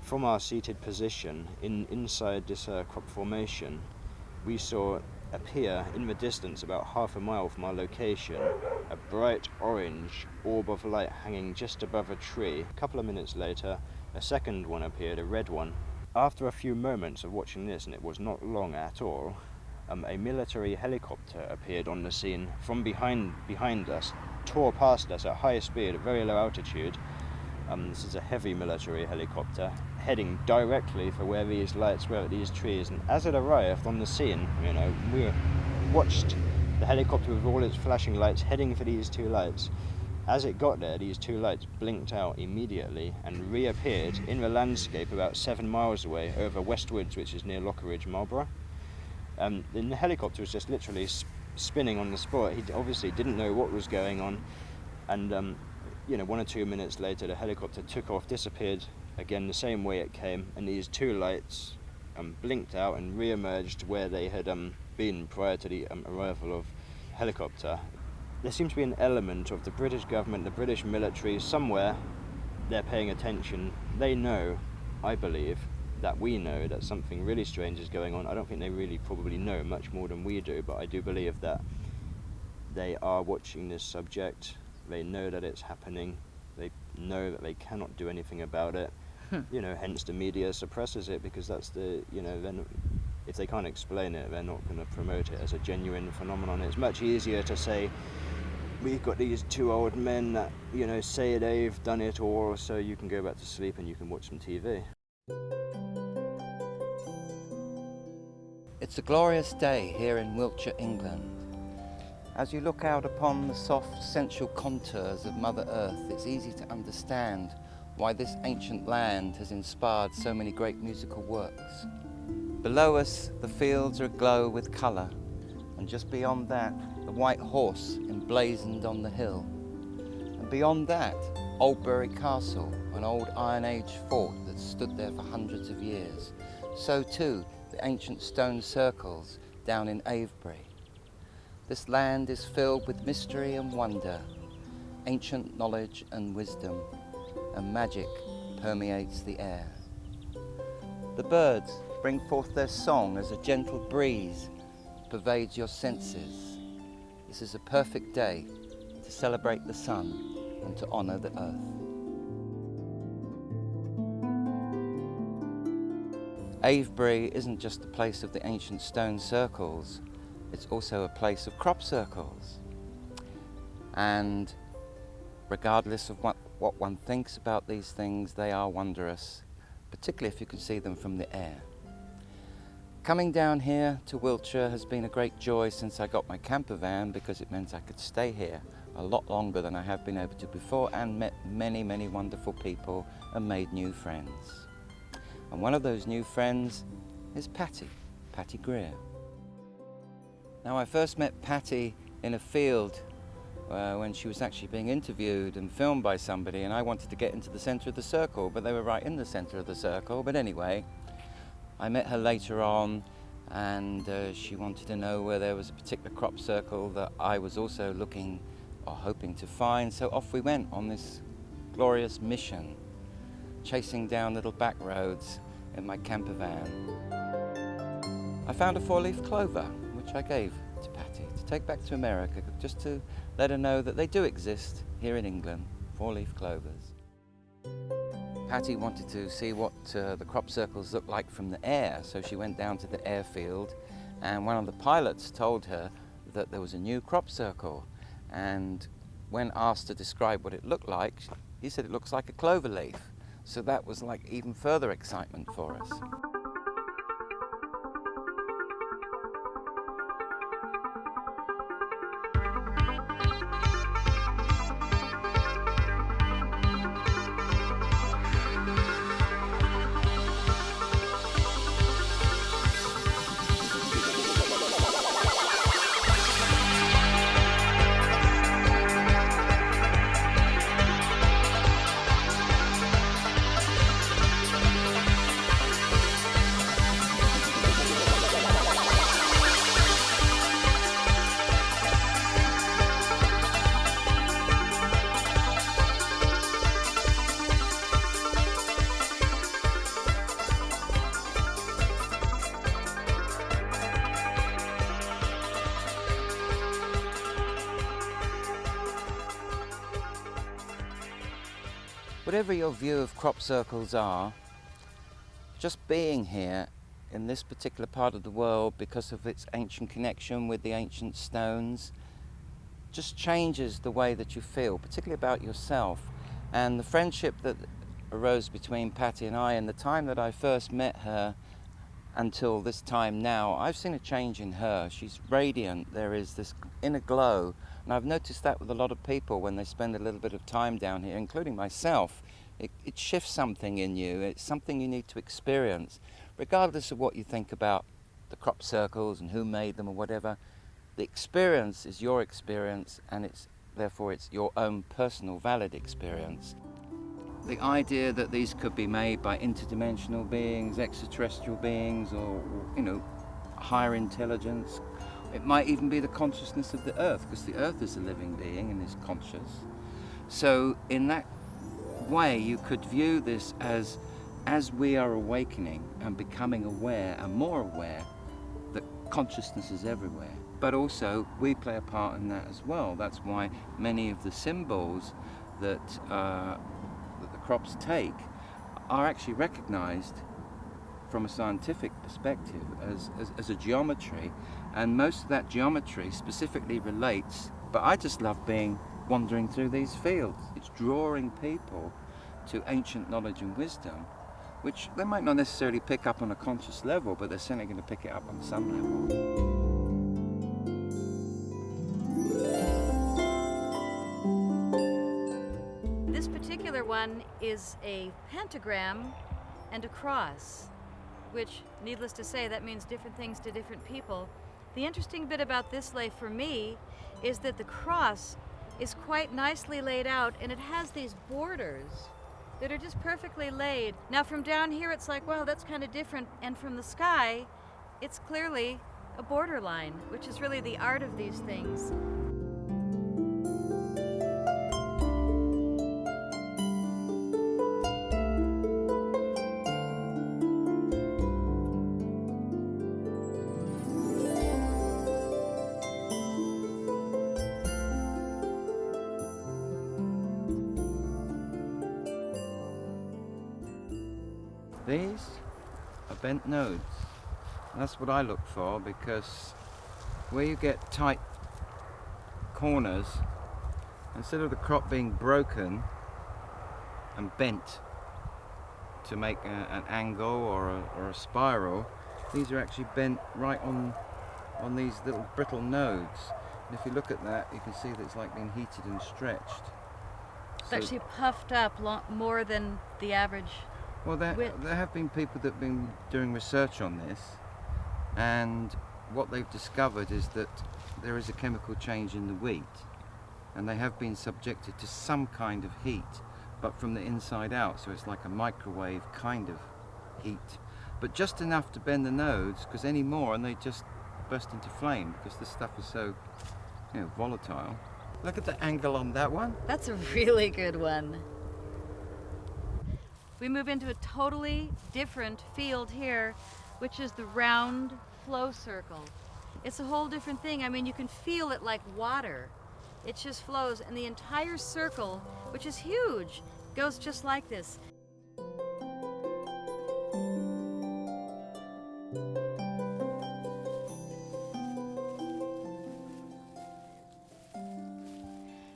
from our seated position inside this crop formation, we saw appear in the distance about half a mile from our location a bright orange orb of light hanging just above a tree. A couple of minutes later, a second one appeared, a red one. After a few moments of watching this, and it was not long at all, a military helicopter appeared on the scene from behind us, tore past us at high speed at very low altitude. This is a heavy military helicopter heading directly for where these lights were at these trees, and as it arrived on the scene, we watched the helicopter with all its flashing lights heading for these two lights. As it got there, these two lights blinked out immediately and reappeared in the landscape about 7 miles away over Westwoods, which is near Lockeridge, Marlborough. And the helicopter was just literally spinning on the spot. He obviously didn't know what was going on, and 1 or 2 minutes later the helicopter took off, disappeared again the same way it came, and these two lights blinked out and re-emerged where they had been prior to the arrival of the helicopter. There seems to be an element of the British government, the British military, somewhere they're paying attention. They know, I believe, that we know that something really strange is going on. I don't think they really probably know much more than we do, but I do believe that they are watching this subject. They know that it's happening. They know that they cannot do anything about it. Hence the media suppresses it, because that's then if they can't explain it, they're not going to promote it as a genuine phenomenon. It's much easier to say, we've got these two old men that, say they've done it all, so you can go back to sleep and you can watch some TV. It's a glorious day here in Wiltshire, England. As you look out upon the soft, sensual contours of Mother Earth, it's easy to understand why this ancient land has inspired so many great musical works. Below us, the fields are aglow with colour, and just beyond that, the white horse emblazoned on the hill. And beyond that, Oldbury Castle, an old Iron Age fort that stood there for hundreds of years. So too, the ancient stone circles down in Avebury. This land is filled with mystery and wonder, ancient knowledge and wisdom, and magic permeates the air. The birds bring forth their song as a gentle breeze pervades your senses. This is a perfect day to celebrate the sun and to honour the earth. Avebury isn't just a place of the ancient stone circles, it's also a place of crop circles. And regardless of what one thinks about these things, they are wondrous, particularly if you can see them from the air. Coming down here to Wiltshire has been a great joy since I got my camper van, because it meant I could stay here a lot longer than I have been able to before, and met many, many wonderful people and made new friends. And one of those new friends is Patty Greer. Now, I first met Patty in a field when she was actually being interviewed and filmed by somebody, and I wanted to get into the centre of the circle, but they were right in the centre of the circle. But anyway, I met her later on, and she wanted to know where there was a particular crop circle that I was also looking or hoping to find. So off we went on this glorious mission, chasing down little back roads in my camper van. I found a 4-leaf clover, which I gave to Patty to take back to America, just to let her know that they do exist here in England, 4-leaf clovers. Patty wanted to see what the crop circles looked like from the air, so she went down to the airfield, and one of the pilots told her that there was a new crop circle, and when asked to describe what it looked like, he said it looks like a clover leaf. So that was like even further excitement for us. Whatever your view of crop circles are, just being here in this particular part of the world because of its ancient connection with the ancient stones just changes the way that you feel, particularly about yourself. And the friendship that arose between Patty and I, and the time that I first met her until this time now, I've seen a change in her. She's radiant. There is this inner glow, and I've noticed that with a lot of people when they spend a little bit of time down here, including myself. It shifts something in you. It's something you need to experience, regardless of what you think about the crop circles and who made them or whatever. The experience is your experience, and therefore it's your own personal valid experience. The idea that these could be made by interdimensional beings, extraterrestrial beings, or higher intelligence. It might even be the consciousness of the Earth, because the Earth is a living being and is conscious. So in that way, you could view this as we are awakening and becoming aware and more aware that consciousness is everywhere. But also, we play a part in that as well. That's why many of the symbols that the crops take are actually recognized from a scientific perspective as a geometry, and most of that geometry specifically relates, but I just love wandering through these fields. It's drawing people to ancient knowledge and wisdom, which they might not necessarily pick up on a conscious level, but they're certainly going to pick it up on some level. This particular one is a pentagram and a cross, which, needless to say, that means different things to different people. The interesting bit about this lay for me is that the cross is quite nicely laid out, and it has these borders that are just perfectly laid. Now from down here it's like, wow, that's kind of different, and from the sky it's clearly a borderline, which is really the art of these things. These are bent nodes. That's what I look for, because where you get tight corners, instead of the crop being broken and bent to make an angle or a spiral, these are actually bent right on these little brittle nodes. And if you look at that, you can see that it's like being heated and stretched. It's actually puffed up more than the average. Well, there have been people that have been doing research on this, and what they've discovered is that there is a chemical change in the wheat, and they have been subjected to some kind of heat, but from the inside out, so it's like a microwave kind of heat, but just enough to bend the nodes, because any more and they just burst into flame, because this stuff is so volatile. Look at the angle on that one. That's a really good one. We move into a totally different field here, which is the round flow circle. It's a whole different thing. I mean, you can feel it like water. It just flows, and the entire circle, which is huge, goes just like this.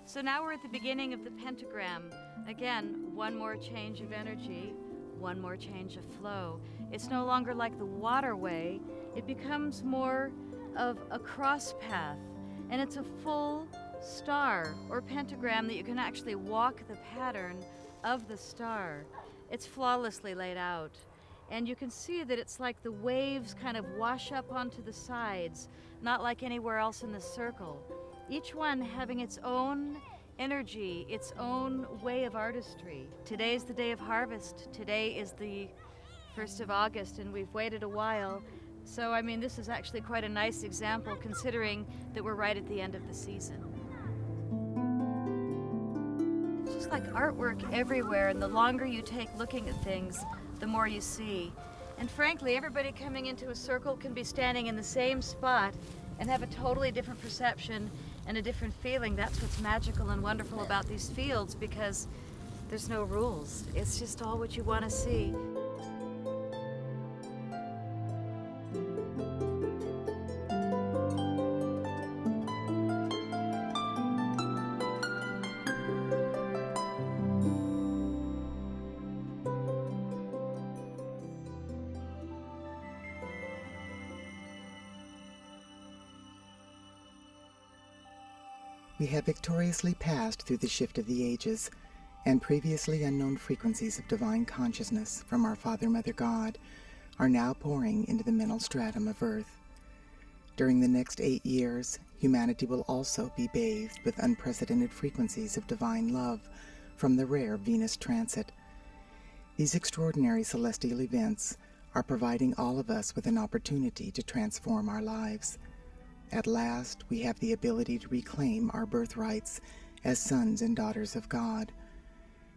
So now we're at the beginning of the pentagram. Again, one more change of energy, one more change of flow. It's no longer like the waterway, it becomes more of a cross path, and it's a full star or pentagram that you can actually walk the pattern of the star. It's flawlessly laid out, and you can see that it's like the waves kind of wash up onto the sides, not like anywhere else in the circle. Each one having its own energy, its own way of artistry. Today's the day of harvest. Today is the 1st of August, and we've waited a while. So, I mean, this is actually quite a nice example, considering that we're right at the end of the season. It's just like artwork everywhere, and the longer you take looking at things, the more you see. And frankly, everybody coming into a circle can be standing in the same spot and have a totally different perception and a different feeling. That's what's magical and wonderful about these fields, because There's no rules. It's just all what you want to see. We have victoriously passed through the shift of the ages, and previously unknown frequencies of divine consciousness from our Father, Mother, God are now pouring into the mental stratum of Earth. During the next 8 years, humanity will also be bathed with unprecedented frequencies of divine love from the rare Venus transit. These extraordinary celestial events are providing all of us with an opportunity to transform our lives. At last, we have the ability to reclaim our birthrights as sons and daughters of God.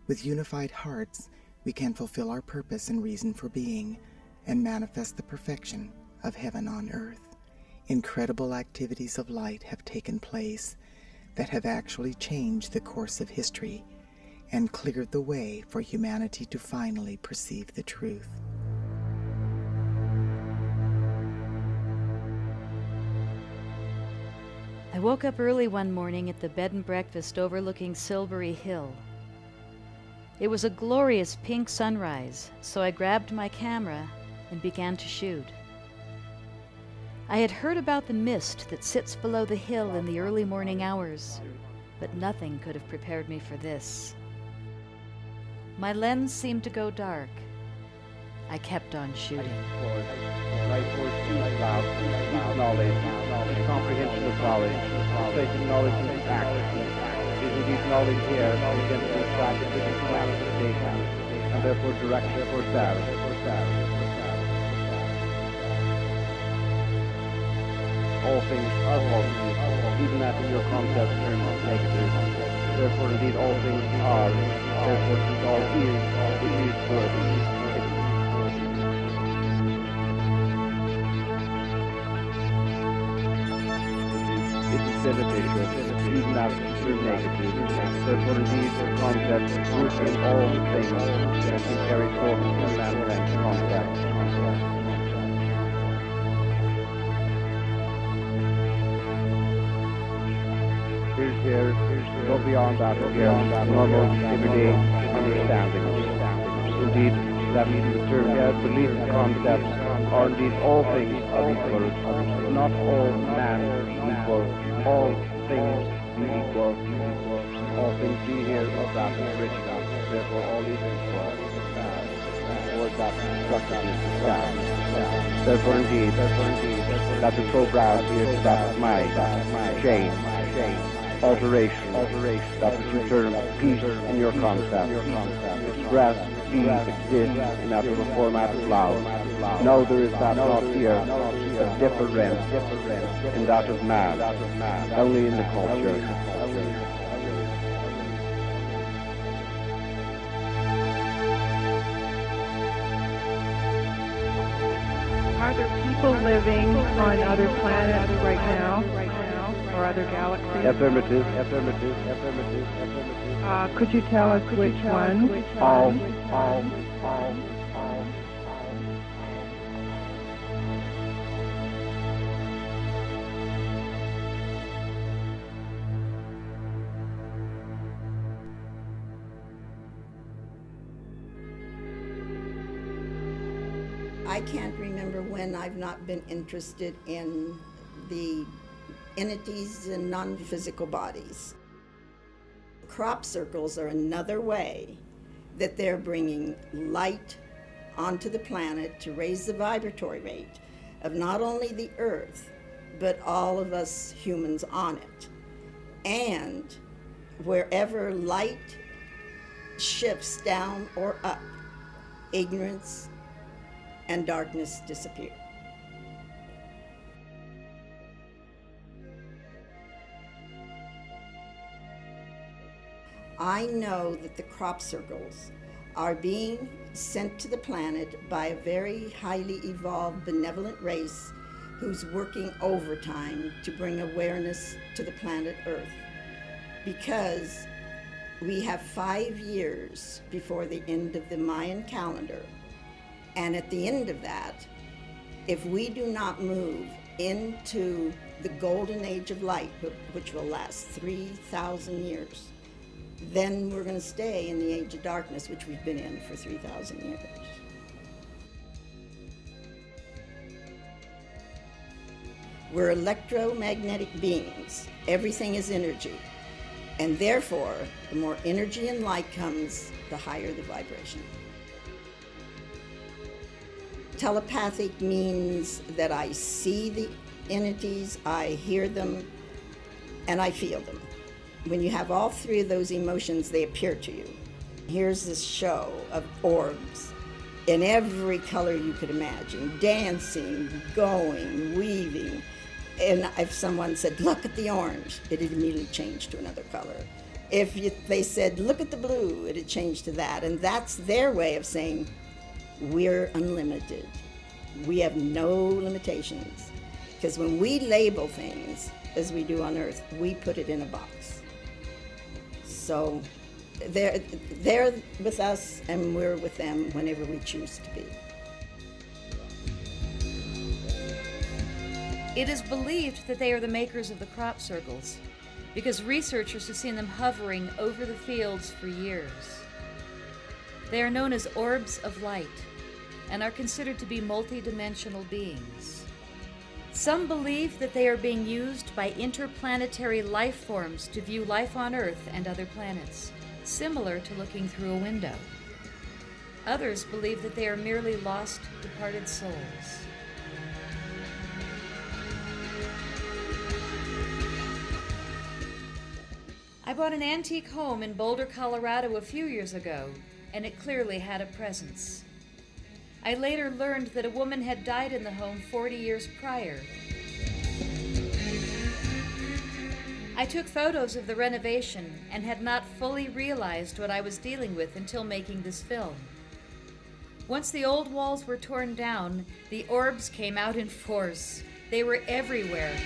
With unified hearts, we can fulfill our purpose and reason for being and manifest the perfection of heaven on earth. Incredible activities of light have taken place that have actually changed the course of history and cleared the way for humanity to finally perceive the truth. I woke up early one morning at the bed and breakfast overlooking Silbury Hill. It was a glorious pink sunrise, so I grabbed my camera and began to shoot. I had heard about the mist that sits below the hill in the early morning hours, but nothing could have prepared me for this. My lens seemed to go dark. I kept on shooting. Life force deep cloud, deep knowledge, comprehension of knowledge, taking knowledge into action. Using deep knowledge here against the practice of manifestation, and therefore direction for self. All things are positive, even as in your concept term of negative. Therefore indeed all things are, therefore since all is, it is worthy. Beneficial, even after true negative. Therefore indeed the concept rooted in all things can be carried forth in manifest concept. Here's go beyond that normal everyday understanding. Indeed, that means the term here, belief concepts are indeed all things are equal, not all man equal, all things be equal, all things be here of that original, therefore all is equal, or that constructiveness is found. Therefore indeed, that is so broad here to that of mind, change, alteration, that is your term, peace in your concept, express, peace exists in that of a format of love. No, there is that not here, a difference in that of man, only in the culture. Are there people living on other planets right now, or other galaxies? Affirmative. Could you tell us which ones? All. I can't remember when I've not been interested in the entities and non-physical bodies. Crop circles are another way that they're bringing light onto the planet to raise the vibratory rate of not only the Earth, but all of us humans on it. And wherever light shifts down or up, ignorance and darkness disappear. I know that the crop circles are being sent to the planet by a very highly evolved benevolent race who's working overtime to bring awareness to the planet Earth. Because We have 5 years before the end of the Mayan calendar. And at the end of that, if we do not move into the golden age of light, which will last 3,000 years, then we're going to stay in the age of darkness, which we've been in for 3,000 years. We're electromagnetic beings. Everything is energy. And therefore, the more energy and light comes, the higher the vibration. Telepathic means that I see the entities, I hear them, and I feel them. When you have all 3 of those emotions, they appear to you. Here's this show of orbs in every color you could imagine, dancing, going, weaving. And if someone said, look at the orange, it had immediately changed to another color. If they said, look at the blue, it had changed to that. And that's their way of saying, we're unlimited. We have no limitations. Because when we label things, as we do on Earth, we put it in a box. So they're with us and we're with them whenever we choose to be. It is believed that they are the makers of the crop circles, because researchers have seen them hovering over the fields for years. They are known as orbs of light and are considered to be multidimensional beings. Some believe that they are being used by interplanetary life forms to view life on Earth and other planets, similar to looking through a window. Others believe that they are merely lost, departed souls. I bought an antique home in Boulder, Colorado a few years ago, and it clearly had a presence. I later learned that a woman had died in the home 40 years prior. I took photos of the renovation and had not fully realized what I was dealing with until making this film. Once the old walls were torn down, the orbs came out in force. They were everywhere.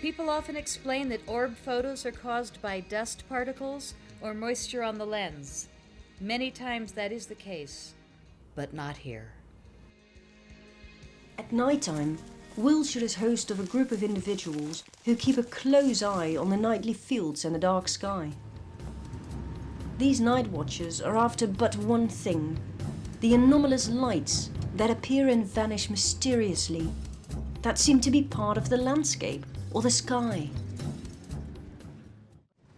People often explain that orb photos are caused by dust particles or moisture on the lens. Many times that is the case, but not here. At nighttime, Wiltshire is host of a group of individuals who keep a close eye on the nightly fields and the dark sky. These night watchers are after but one thing: the anomalous lights that appear and vanish mysteriously, that seem to be part of the landscape or the sky.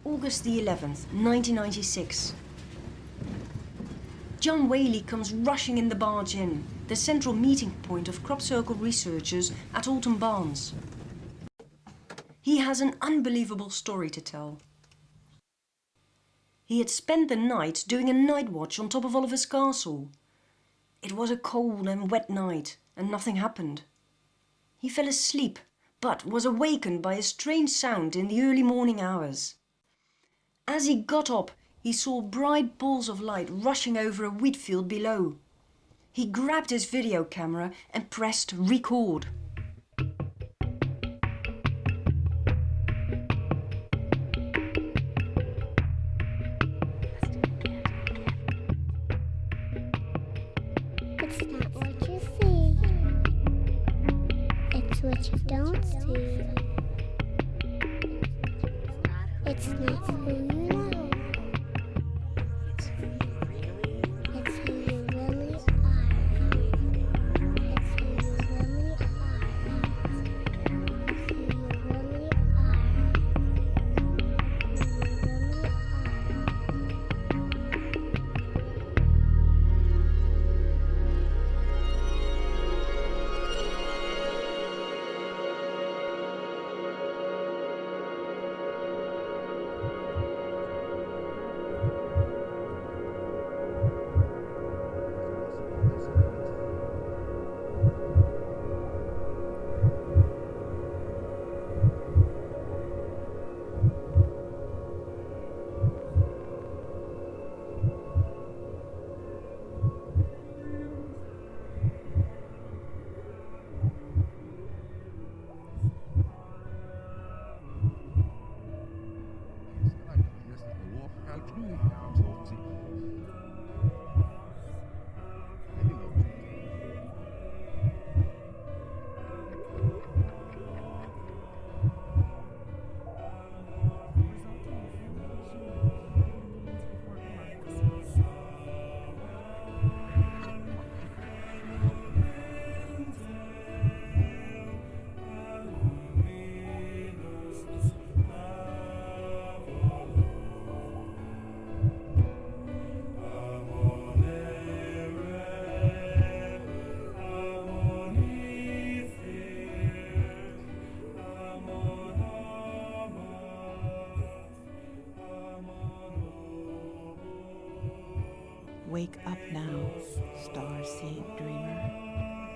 August the 11th, 1996. John Whaley comes rushing in the barge inn, the central meeting point of crop circle researchers at Alton Barnes. He has an unbelievable story to tell. He had spent the night doing a night watch on top of Oliver's castle. It was a cold and wet night, and nothing happened. He fell asleep, but was awakened by a strange sound in the early morning hours. As he got up, he saw bright balls of light rushing over a wheat field below. He grabbed his video camera and pressed record. It's not what you see, it's what you don't see. It's not who you know, it's who you really are. It's who you really are. It's who you really are. It's who you really are. Wake up now, star-seeing dreamer.